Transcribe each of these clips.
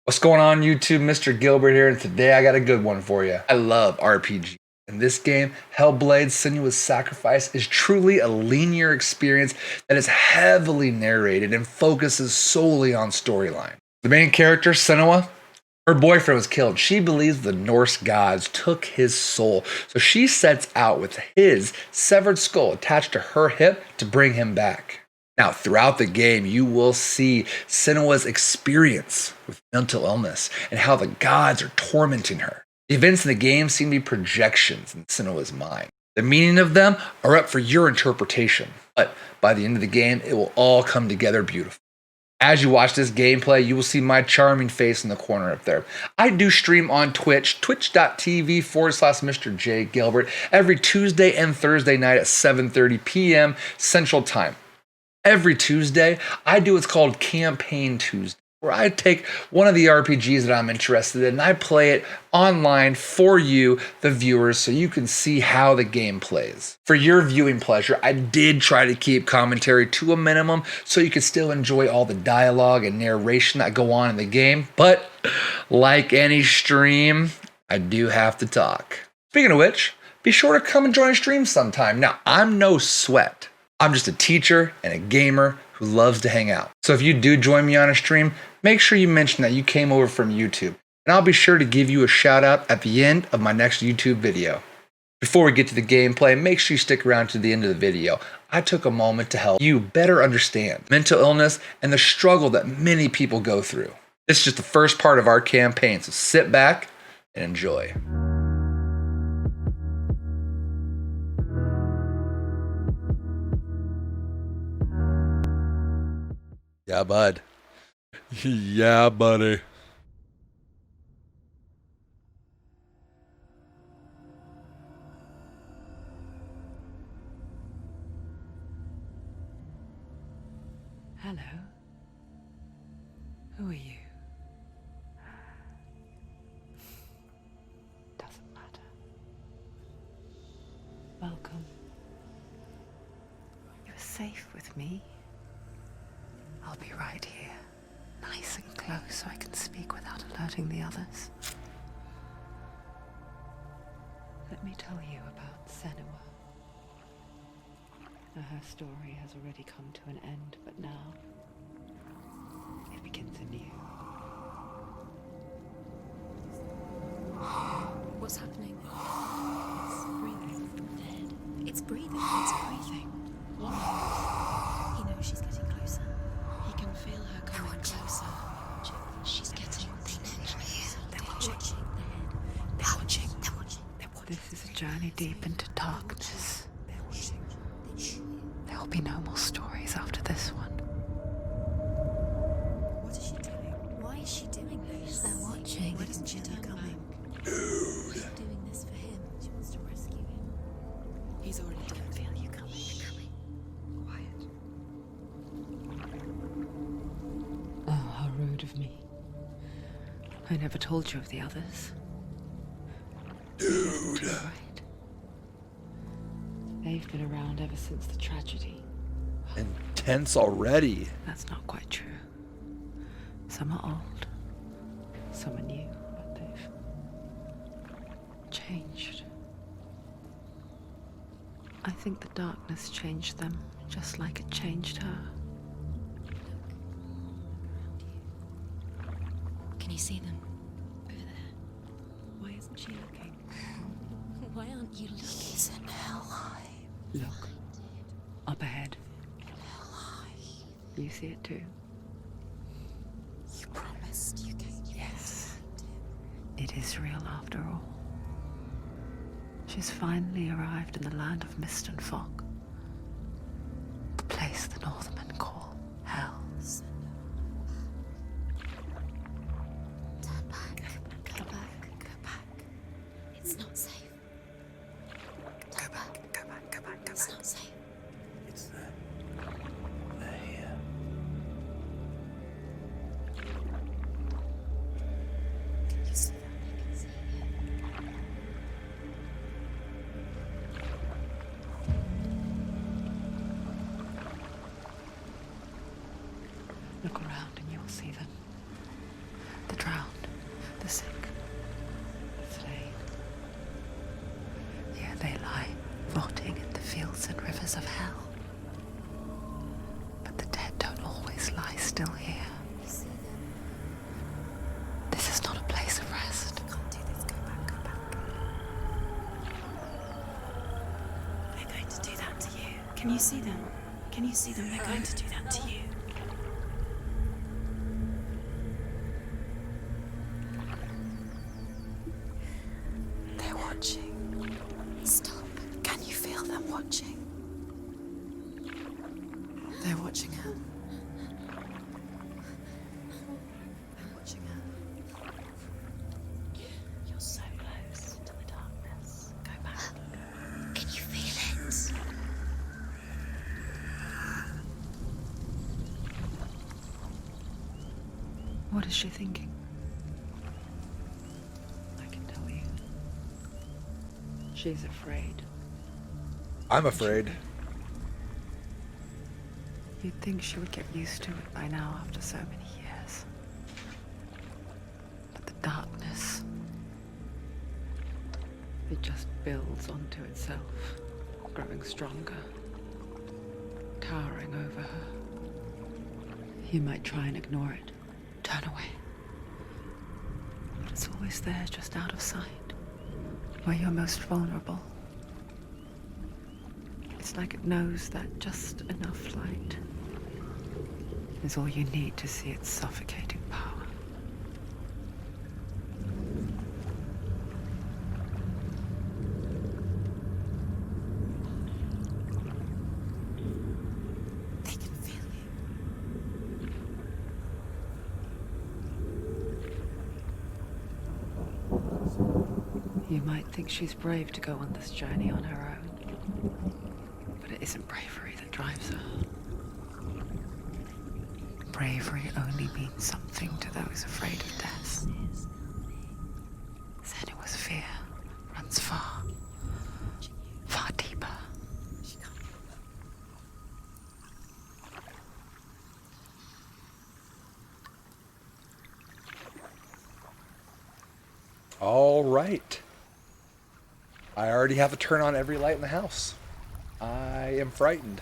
What's going on YouTube? Mr. Gilbert here, and today I got a good one for you. I love RPG. In this game, HELLBLADE SENUA'S SACRIFIce is truly a linear experience that is heavily narrated and focuses solely on storyline. The main character, Senua, her boyfriend was killed. She believes the Norse gods took his soul, so she sets out with his severed skull attached to her hip to bring him back. Now, throughout the game, you will see Senua's experience with mental illness and how the gods are tormenting her. The events in the game seem to be projections in Senua's mind. The meaning of them are up for your interpretation, but by the end of the game, it will all come together beautifully. As you watch this gameplay, you will see my charming face in the corner up there. I do stream on Twitch, twitch.tv/Mr. J Gilbert, every Tuesday and Thursday night at 7:30 p.m. Central Time. Every Tuesday, I do what's called Campaign Tuesday, where I take one of the RPGs that I'm interested in and I play it online for you, the viewers, so you can see how the game plays. For your viewing pleasure, I did try to keep commentary to a minimum so you can still enjoy all the dialogue and narration that go on in the game, but like any stream, I do have to talk. Speaking of which, be sure to come and join a stream sometime. Now, I'm no sweat. I'm just a teacher and a gamer who loves to hang out. So if you do join me on a stream, make sure you mention that you came over from YouTube, and I'll be sure to give you a shout out at the end of my next YouTube video. Before we get to the gameplay, make sure you stick around to the end of the video. I took a moment to help you better understand mental illness and the struggle that many people go through. This is just the first part of our campaign, so sit back and enjoy. Yeah, bud. Yeah, buddy. Hello. Who are you? Doesn't matter. Welcome. You're safe with me. I'll be right here, nice and close so I can speak without alerting the others. Let me tell you about Senua. Now, her story has already come to an end, but now it begins anew. What's happening? It's breathing. The head. It's breathing. It's breathing. He knows she's getting closer. He can feel her coming closer. She's getting closer. They're watching. They're watching. They're watching. This is a journey deep into darkness. They're watching. There will be no more stories after this one. What is she doing? Why is she doing this? They're watching. Why doesn't she turn coming? Dude. She's doing this for him. She wants to rescue him. He's already done. I can feel you coming. You're coming. Quiet. Oh, how rude of me. I never told you of the others. Dude. Right. They've been around ever since the tragedy. Intense already. That's not quite true. Some are old, some are new, but they've changed. I think the darkness changed them, just like it changed her. Can you see them? Over there. Why isn't she looking? Why aren't you looking? He's in Helheim. Look, up ahead. Helheim. You see it too? You promised you came. Yes. It is real after all. She's finally arrived in the land of mist and fog. The place the Northmen call Hell. Turn back. Go back. Go back. It's not safe. Go back. Go back. Go back. It's not safe. It's them. They're here. Can you see that? I can see it. Look around and you'll see them. the drowned, the sick, the slain. Here they lie, rotting in the fields and rivers of hell. But the dead don't always lie still here. You see them? This is not a place of rest. You can't do this. Go back, go back. They're going to do that to you. Can you see them? Can you see them? They're going to do that to you. They're watching. Stop. Can you feel them watching? They're watching her. They're watching her. You're so close to the darkness. Go back. Can you feel it? What is she thinking? I can tell you. She's afraid. I'm afraid. You'd think she would get used to it by now after so many years. But the darkness, it just builds onto itself, growing stronger, towering over her. You might try and ignore it, turn away. But it's always there, just out of sight, where you're most vulnerable. It's like it knows that just enough light is all you need to see its suffocating power. They can feel you. You might think she's brave to go on this journey on her own, but it isn't bravery that drives her. Bravery only means something to those afraid of death. Senua's fear runs far, far deeper. All right. I already have to turn on every light in the house. I am frightened.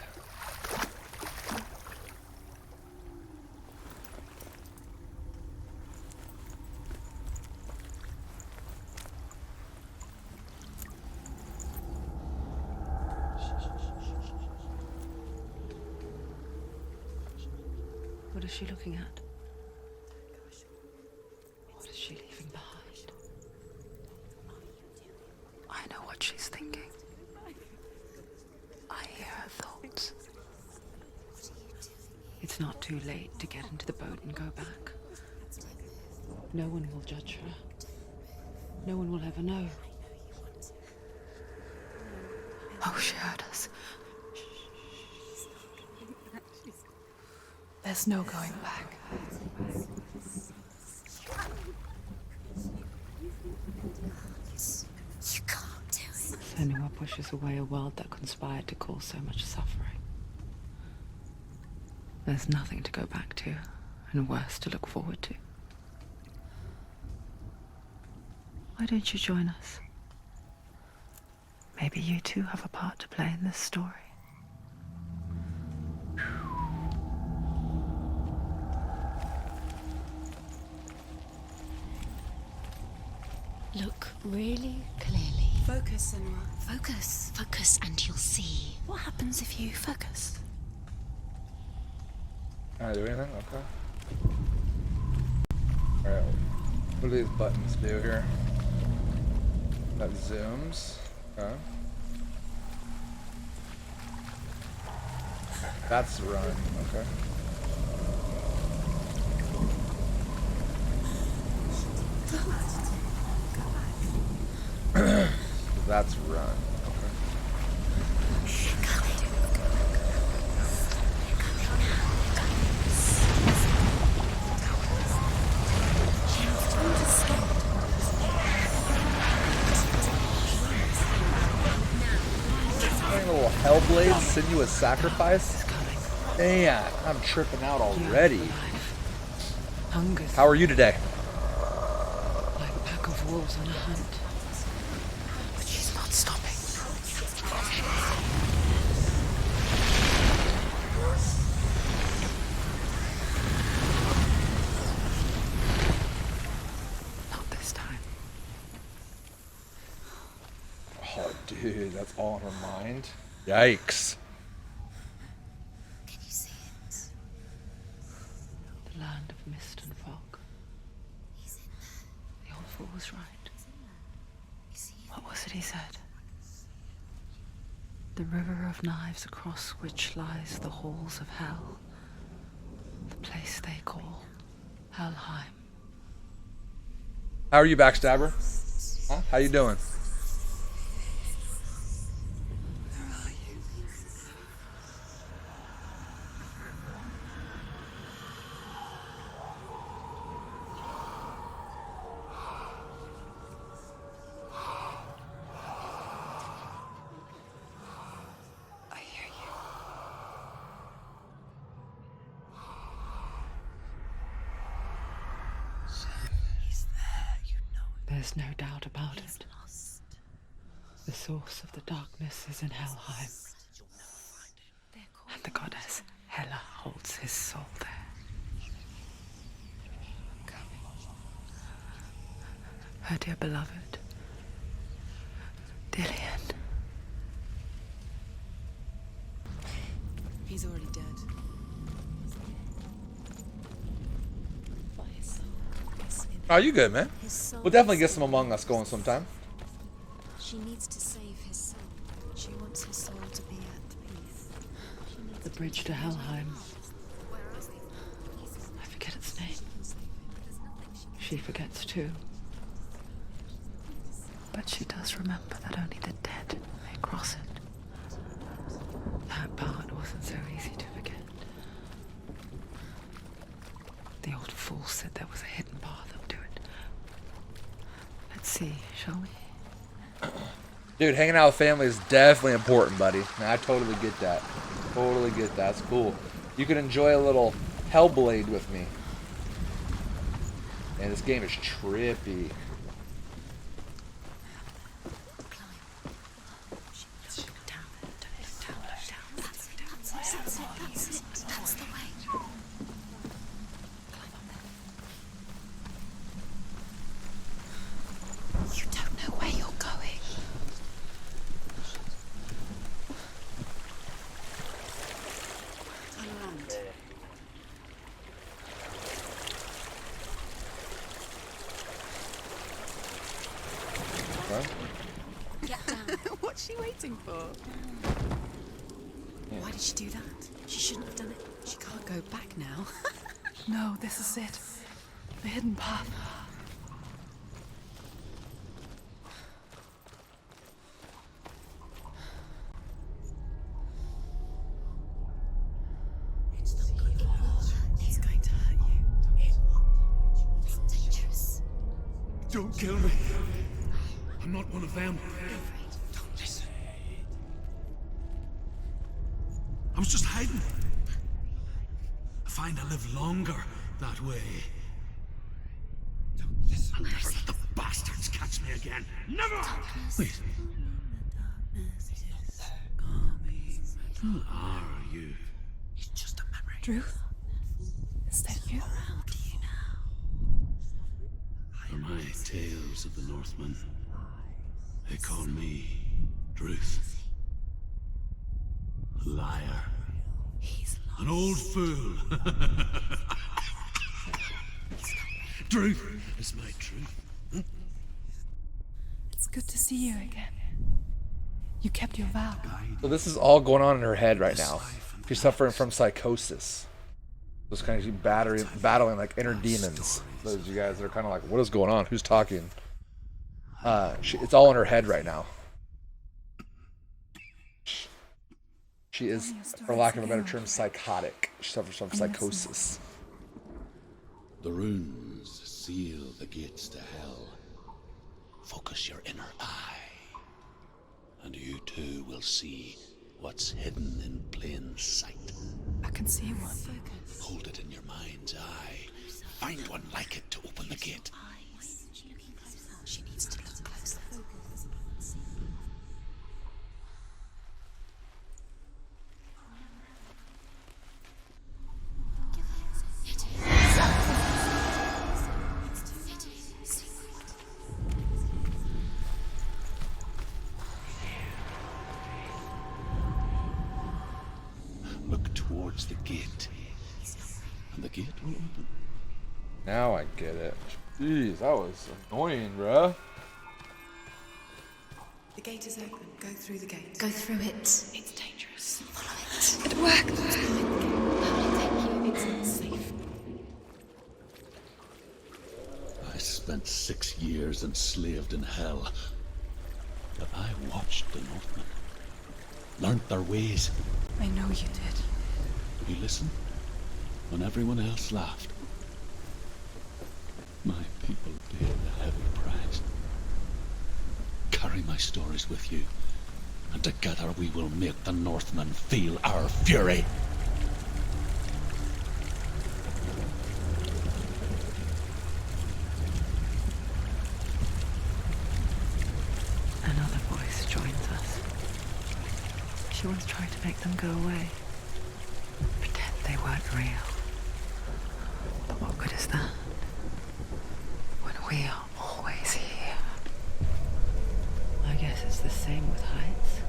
What is she looking at? What is she leaving behind? I know what she's thinking. I hear her thoughts. It's not too late to get into the boat and go back. No one will judge her. No one will ever know. Oh, she heard us. There's no going back. You can't do it. Senua pushes away a world that conspired to cause so much suffering. There's nothing to go back to, and worse to look forward to. Why don't you join us? Maybe you too have a part to play in this story. Look really clearly. Focus, Senua. Focus. Focus and you'll see. What happens if you focus? Can I do anything? Okay. Alright. What do these buttons do here? That zooms. Okay. That's run. Okay. That's run. Okay. Playing a little HELLBLADE SENUA'S SACRIFIce. Man, I'm tripping out already. Hunger. How are you today? The wolves on a hunt. But she's not stopping. Not this time. Oh, dude, that's all in her mind? Yikes. Can you see it? The land of mist and fog. He's in there. The old fool was right. You see it? What was it he said? The river of knives across which lies the halls of hell. The place they call Helheim. How are you, backstabber? Huh? How you doing? Where are you? I hear you. So he's there, you know it. There's no doubt about He's it. lost. The source of the darkness is in Helheim, They're called and the goddess Hela holds his soul there. Her dear beloved, Dillian. He's already dead. But his soul is in Oh, you good, man? his soul. We'll definitely is get some in Among Us going sometime. She needs to save his soul. She wants his soul to be at peace. She needs The bridge to Helheim. I forget its name. She forgets too. But she does remember that only the dead may cross it. That part wasn't so easy to forget. The old fool said there was a hidden path up to it. Let's see, shall we? Dude, hanging out with family is definitely important, buddy. I totally get that. Totally get that. That's cool. You can enjoy a little Hellblade with me. Man, this game is trippy. That's the way. You don't know where you're going. Turn around. Okay. Get down. What's she waiting for? Why did she do that? She shouldn't have done it. She can't go back now. No, this is it. The hidden path. It's going to hurt you. It's dangerous. Don't kill me. I'm not one of them. Don't listen. I was just hiding. I find I live longer that way. Don't listen. I'll never let the bastards catch me again. Never! Wait. Who are you? It's just a memory. Druth? Is that you? Around you now. For my tales of the Northmen, they call me Druth. A liar. He's lost. An old fool. Truth is my truth. It's good to see you again. You kept your vow. So this is all going on in her head right now. She's suffering from psychosis. Just kind of battling like inner demons. Those of you guys that are kind of like, what is going on? Who's talking? It's all in her head right now. She is, for lack of a better term, psychotic. She suffers from psychosis. The runes seal the gates to hell. Focus your inner eye, and you too will see what's hidden in plain sight. I can see one. Hold it in your mind's eye. Find one like it to open the gate. Eyes. She gate, and the gate will open. Now I get it. Jeez, that was annoying, bruh. The gate is open. Go through the gate. Go through it. It's dangerous. Follow it. It worked. Thank you. It's not safe. I spent 6 years enslaved in hell, but I watched the Northmen, learnt their ways. I know you did. You listened when everyone else laughed. My people paid a heavy price. Carry my stories with you, and together we will make the Northmen feel our fury. Another voice joins us. She once tried to make them go away. Pretend they weren't real. But what good is that? When we are always here. I guess it's the same with heights.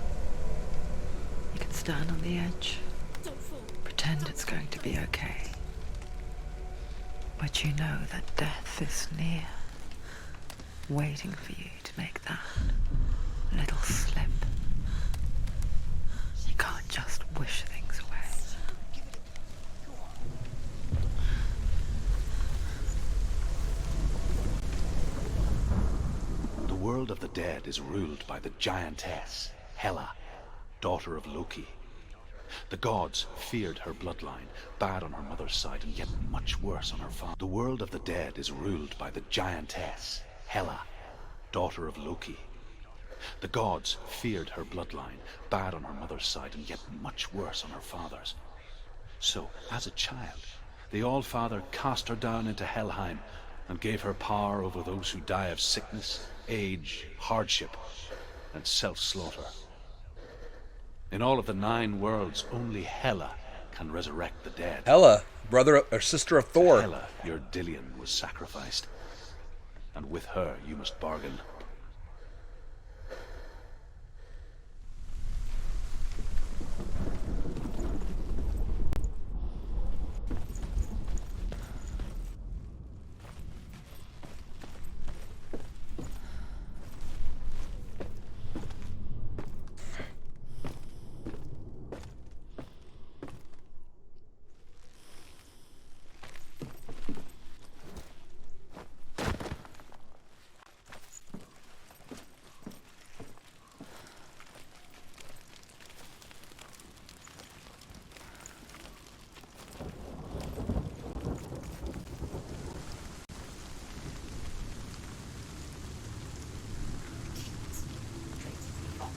You can stand on the edge, pretend it's going to be okay. But you know that death is near, waiting for you to make that little slip. You can't just wish things away. The world of the dead is ruled by the giantess, Hela, daughter of Loki. The gods feared her bloodline, bad on her mother's side and yet much worse on her father. The world of the dead is ruled by the giantess, Hela, daughter of Loki. The gods feared her bloodline, bad on her mother's side and yet much worse on her father's. So, as a child, the All-Father cast her down into Helheim and gave her power over those who die of sickness, age, hardship, and self-slaughter. In all of the 9 worlds, only Hela can resurrect the dead. Hela, brother or sister of Thor. Hela, your Dillion, was sacrificed, and with her you must bargain.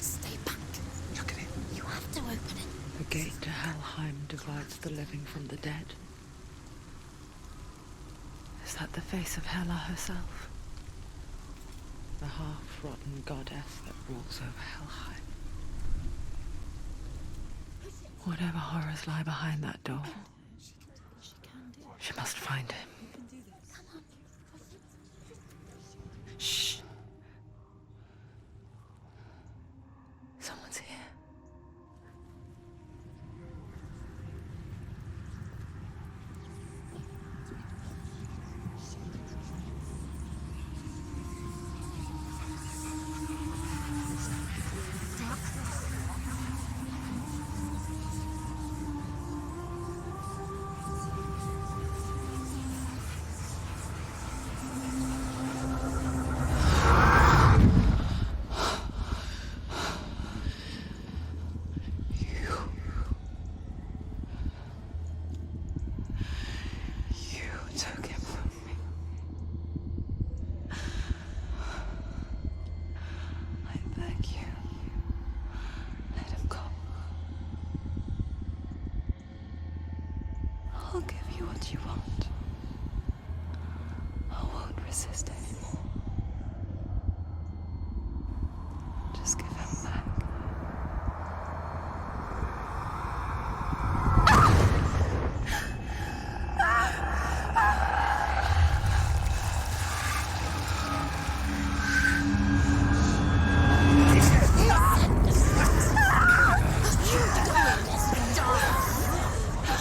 Stay back. Look at it. You have to open it. The gate to Helheim divides the living from the dead. Is that the face of Hela herself? The half-rotten goddess that rules over Helheim. Whatever horrors lie behind that door, she must find him. Shh. Someone's here. You took him from me. I beg you, let him go. I'll give you what you want. I won't resist anymore. Just give him back.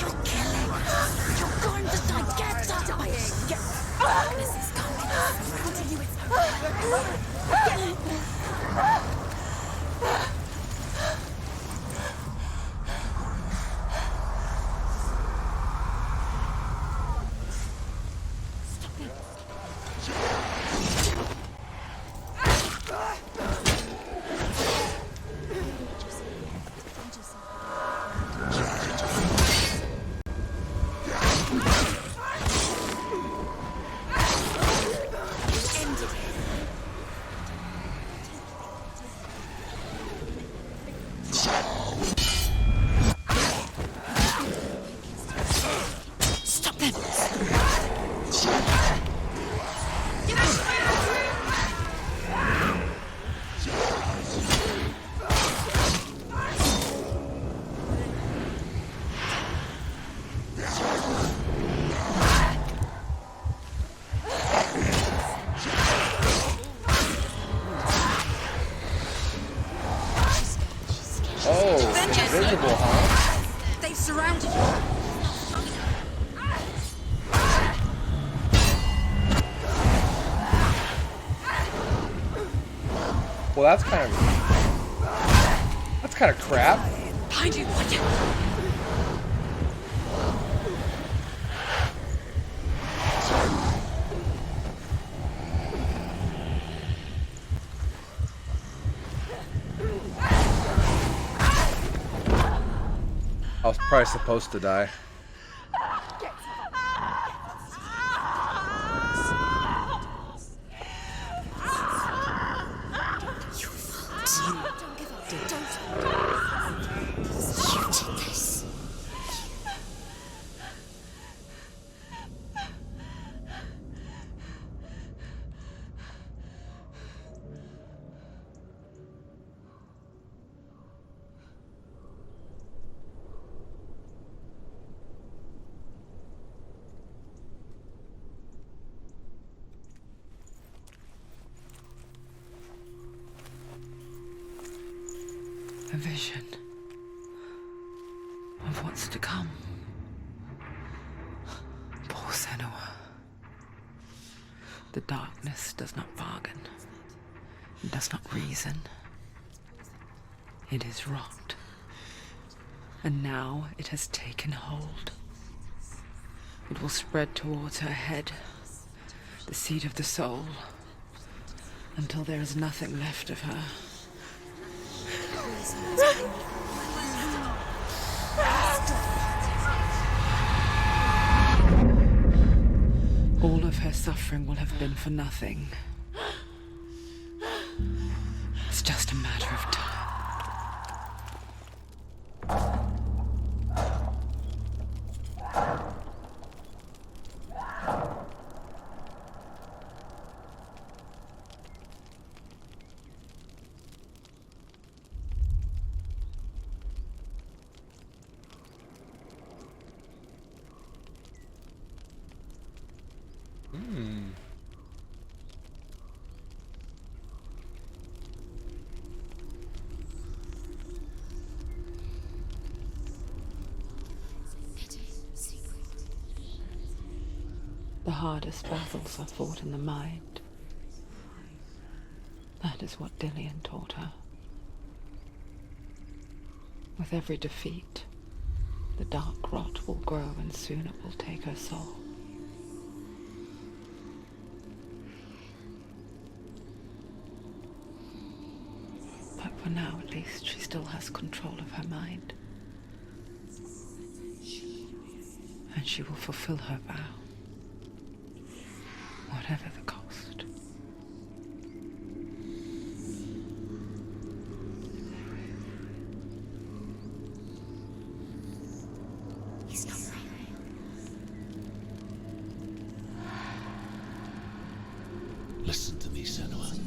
You'll Well, that's kind of crap. Behind you, watch out! I was probably supposed to die. Don't give up. Don't. You did this. A vision of what's to come. Poor Senua. The darkness does not bargain. It does not reason. It is wrought. And now it has taken hold. It will spread towards her head, the seat of the soul, until there is nothing left of her. All of her suffering will have been for nothing. It's just a matter of time. The hardest battles are fought in the mind. That is what Dillian taught her. With every defeat, the dark rot will grow and soon it will take her soul. But for now, at least, she still has control of her mind. And she will fulfill her vow. Whatever the cost. He's not right. Listen to me, Senua.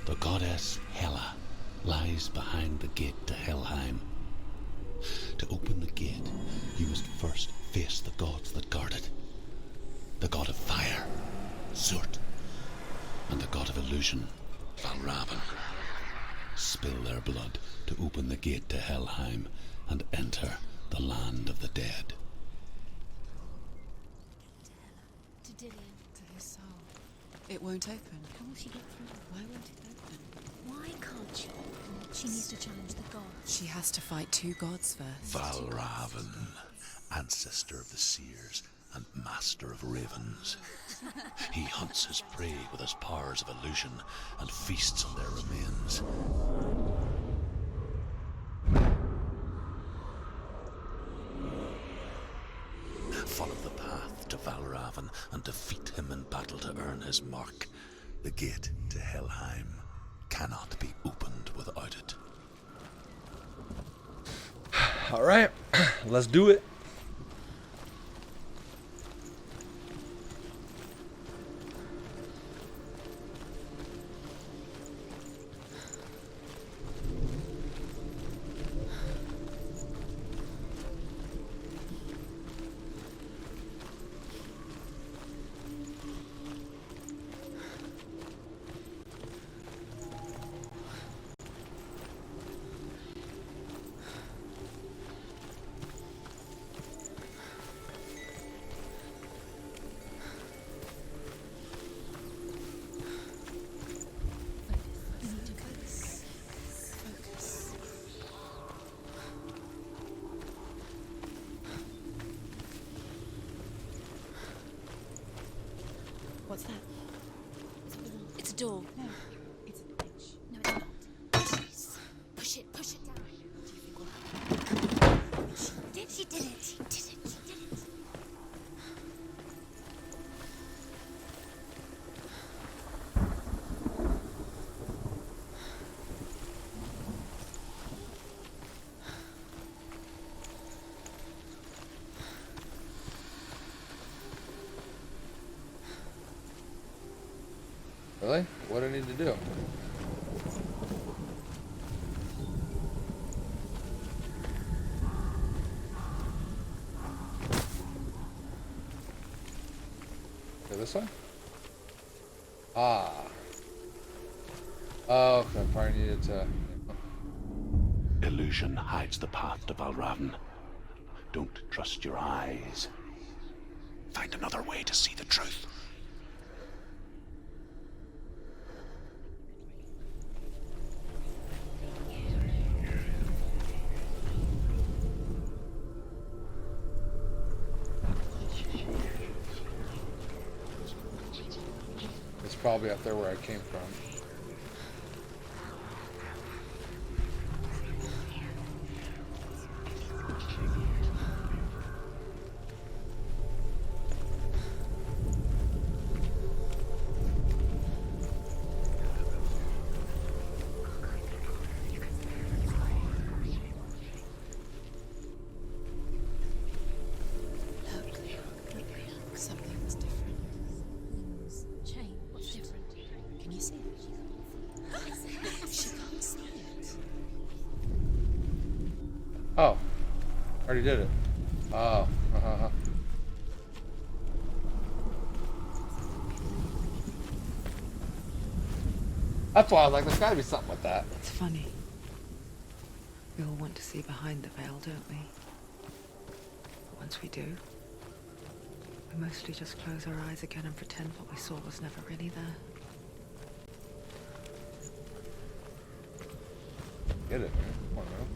The goddess Hela lies behind the gate to Helheim. To open the gate, you must first face the gods that guard it. The god of fire, Zurt, and the god of illusion, Valravn. Spill their blood to open the gate to Helheim and enter the land of the dead. To Dillian. To his soul. It won't open. How will she get through? Why won't it open? Why can't she open? She needs to challenge the gods. She has to fight two gods first. Valravn, ancestor of the seers and master of ravens. He hunts his prey with his powers of illusion and feasts on their remains. Follow the path to Valravn and defeat him in battle to earn his mark. The gate to Helheim cannot be opened without it. All right, let's do it. What's that? It's a door. No, it's an edge. No, it's not. Jeez. Push it down. Do you think we'll have it? She did it. She did it. Really? What do I need to do? Okay, this one? Ah. Oh, okay, I probably needed to... Illusion hides the path to Valravn. Don't trust your eyes. Find another way to see the truth. It's probably up there where I came from. Look, something's different. Chain, what's different? Can you see it? She can't see it. Oh. Already did it. Oh. That's why I was like, there's gotta be something with that. It's funny. We all want to see behind the veil, don't we? But once we do, we mostly just close our eyes again and pretend what we saw was never really there. Get it, man. Come on, man.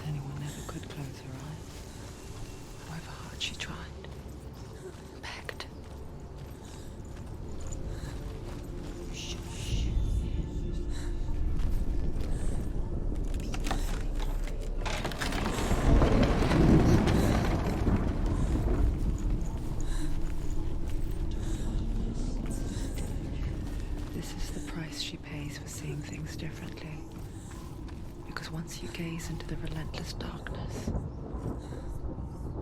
Anyone never could close her eyes. However hard she tried. Begged. This is the price she pays for seeing things differently. Because once you gaze into the relentless darkness,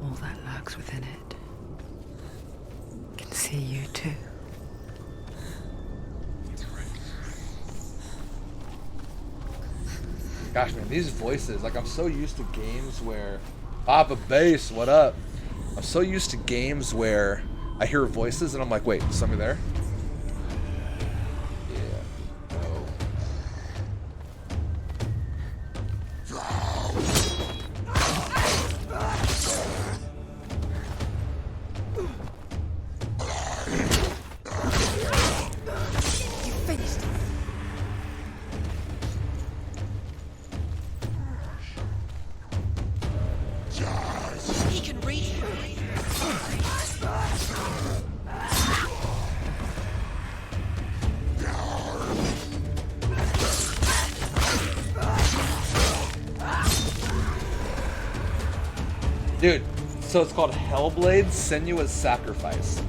all that lurks within it can see you too. Gosh, man, these voices, like, I'm so used to games where... Papa Bass, what up? I'm so used to games where I hear voices and I'm like, wait, is somebody there? Yeah. No. You finished it. He can read it. Dude, so it's called HELLBLADE SENUA'S SACRIFIce.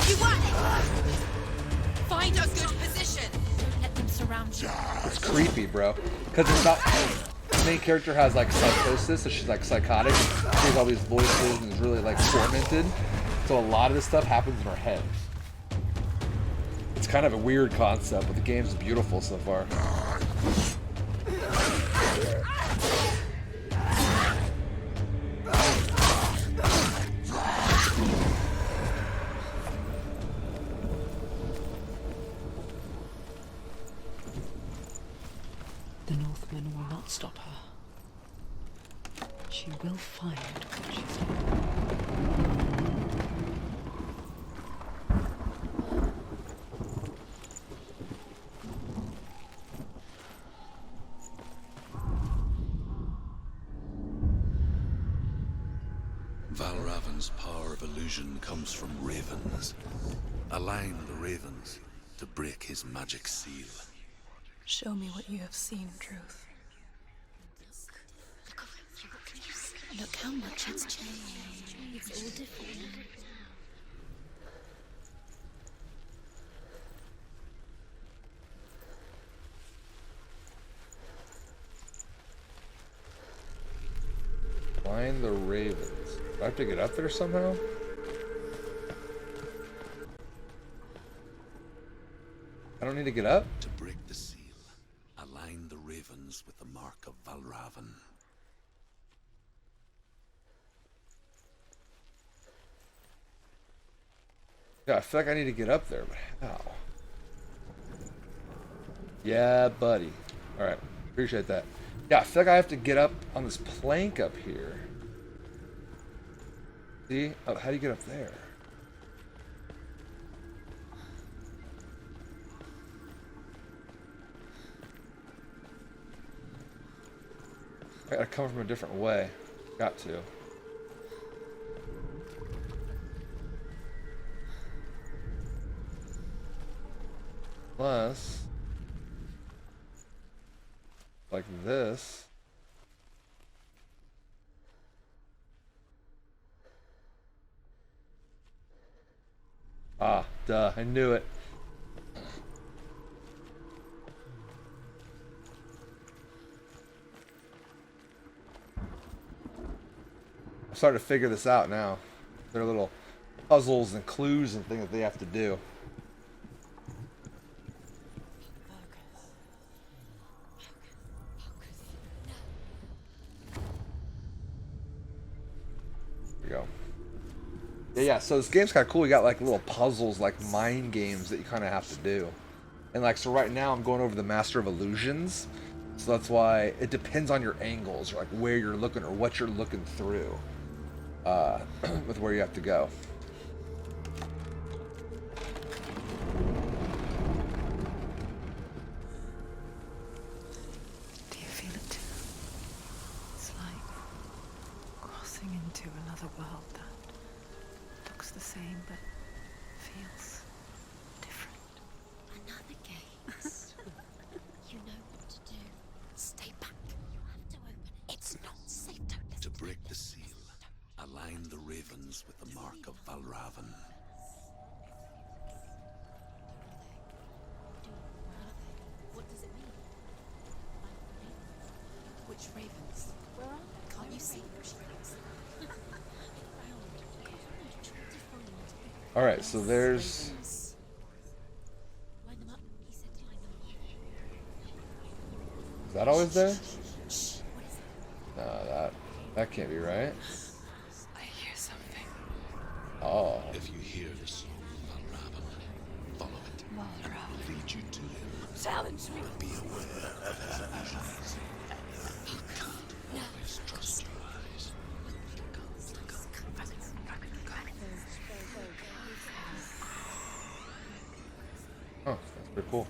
You won it! Find a good position. Don't let them surround you. It's creepy, bro. Because it's not... The main character has, like, psychosis, so she's, like, psychotic. She has all these voices and is really, like, tormented. So a lot of this stuff happens in her head. It's kind of a weird concept, but the game's beautiful so far. The Northmen will not stop her. She will find what she's looking for. Valravan's power of illusion comes from ravens. Align the ravens to break his magic seal. Show me what you have seen, Truth. Look how much it's changed. It's all different now. Find the ravens. Do I have to get up there somehow? I don't need to get up? To break the seal, align the ravens with the mark of Valravan. Yeah, I feel like I need to get up there, but how? Yeah, buddy. Alright, appreciate that. Yeah, I feel like I have to get up on this plank up here. See? Oh, how do you get up there? I gotta come from a different way. Got to. Plus, like this. Ah, duh, I knew it. I'm starting to figure this out now. There are little puzzles and clues and things that they have to do. Go. Yeah, so this game's kind of cool. You got like little puzzles, like mind games that you kind of have to do. And like, so right now I'm going over the Master of Illusions. So that's why it depends on your angles, or like where you're looking or what you're looking through with where you have to go. Do you feel it too? It's like crossing into another world that looks the same but feels different. Another gaze. You know what to do. Stay back. You have to open it. It's not safe. Don't listen. To break the seal, align the ravens with the mark of Valravan. What does it mean? Which ravens? Can't you see which ravens? All right, so there's. Line them up. He said to line them up. Is that always there? Shh. What is it? No, that can't be right. I hear something. Oh. If you hear the song of Valravan, follow it. And it will lead you to him. Challenge me. But be aware of his illusions. You can't always trust your eyes. Oh, that's pretty cool.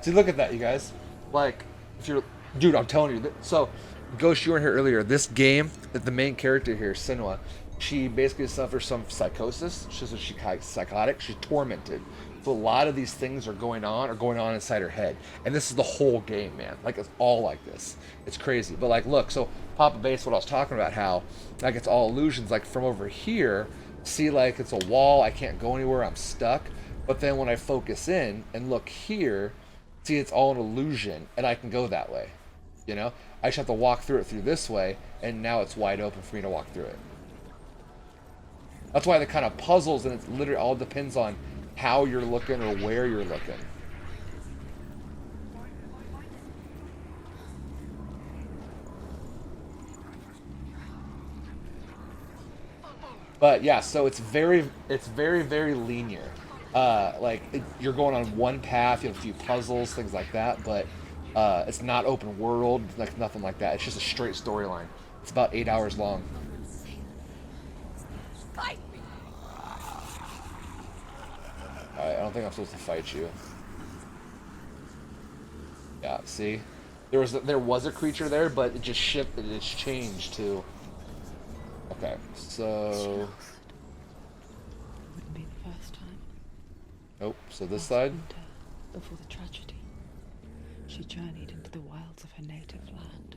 See, look at that, you guys. Like, if you're, dude, I'm telling you. So, Ghost, you were here earlier. This game, that the main character here, Senua, she basically suffers some psychosis. She's psychotic. She's tormented. So a lot of these things are going on inside her head. And this is the whole game, man. Like, it's all like this. It's crazy. But like, look, so Papa Base, what I was talking about, how like it's all illusions. Like from over here, see, like it's a wall. I can't go anywhere. I'm stuck. But then when I focus in and look here, see, it's all an illusion, and I can go that way. You know, I just have to walk through it through this way, and now it's wide open for me to walk through it. That's why the kind of puzzles, and it literally all depends on how you're looking or where you're looking. But yeah, so it's very, very linear. You're going on one path, you have a few puzzles, things like that, but it's not open world, like nothing like that. It's just a straight storyline. It's about 8 hours long. Alright, I don't think I'm supposed to fight you. Yeah, see? There was a creature there, but it just shifted, it's changed too. Okay, so Wouldn't be the first time. nope, so this side? Winter, before the tragedy, she journeyed into the wilds of her native land,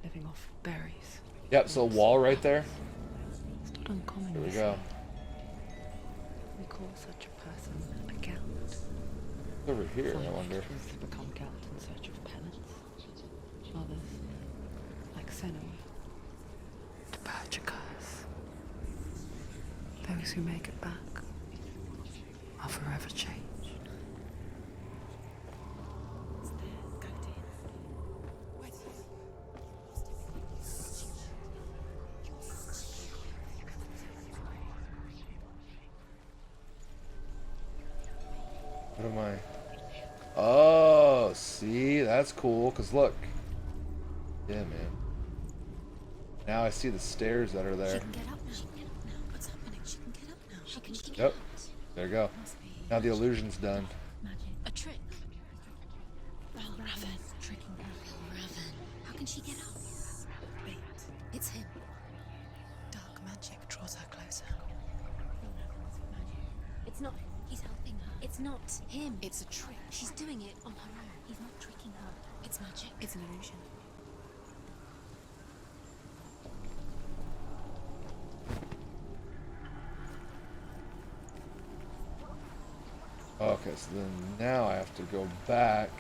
living off berries. Yep, so wall right there. It's not uncommon. Here we you go. see. We call such a person a gelt. Over here, Some I wonder. actors have become gelt in search of penance. Others, like Senua, to purge a curse. Those who make it back are forever changed. What am I? Oh, see, that's cool. Cause look, yeah, man. Now I see the stairs that are She there. can get up now. She can get up now. What's happening? She can get up now. How can she get Yep, out? there you go. Must be Now the illusion's done. magic. A trick. Raven. Tricking her. Raven. How can she get up? Wait. It's him. Dark magic draws her closer. It's not him. He's helping her. It's not him. It's a trick. She's doing it on her own. He's not tricking her. It's magic. It's an illusion. Okay, so then now I have to go back.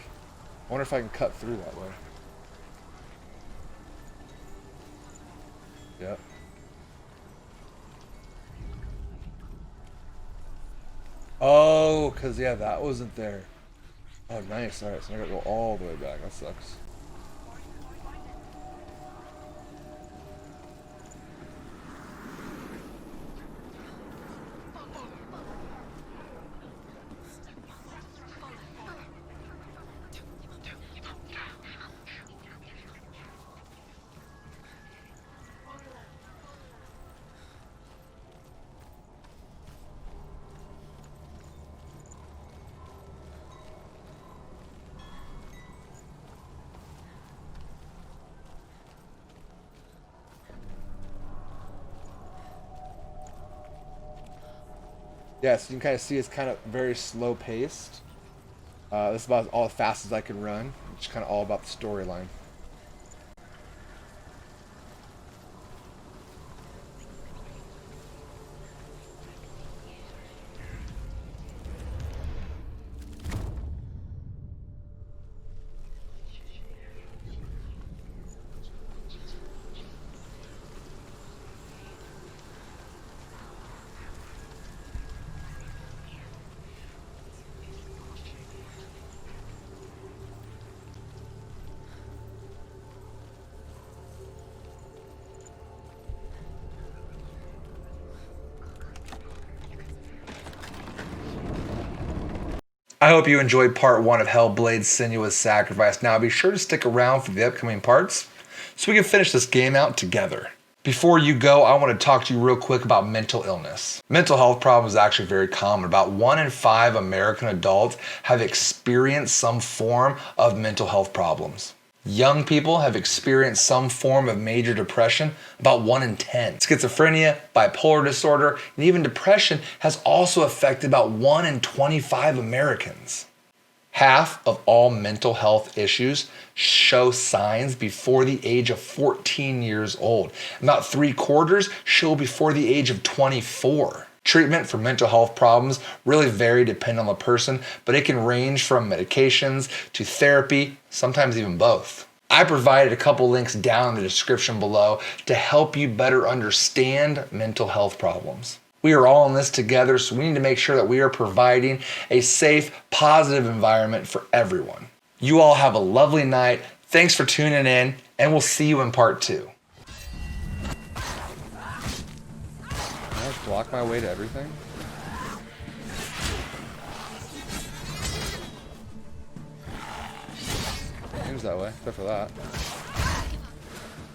I wonder if I can cut through that way. Yep. Oh, cause yeah, that wasn't there. Oh, nice. All right, so I gotta go all the way back. That sucks. Yeah, so you can kind of see it's kind of very slow paced. This is about all as fast as I can run. It's kind of all about the storyline. I hope you enjoyed part 1 of Hellblade Senua's Sacrifice. Now be sure to stick around for the upcoming parts so we can finish this game out together. Before you go, I want to talk to you real quick about mental illness. Mental health problems is actually very common. About 1 in 5 American adults have experienced some form of mental health problems. Young people have experienced some form of major depression, about 1 in 10. Schizophrenia, bipolar disorder, and even depression has also affected about 1 in 25 Americans. Half of all mental health issues show signs before the age of 14 years old. About 3/4 show before the age of 24. Treatment for mental health problems really vary depending on the person, but it can range from medications to therapy, sometimes even both. I provided a couple links down in the description below to help you better understand mental health problems. We are all in this together, so we need to make sure that we are providing a safe, positive environment for everyone. You all have a lovely night. Thanks for tuning in, and we'll see you in part 2. Can I block my way to everything? Seems that way, except for that.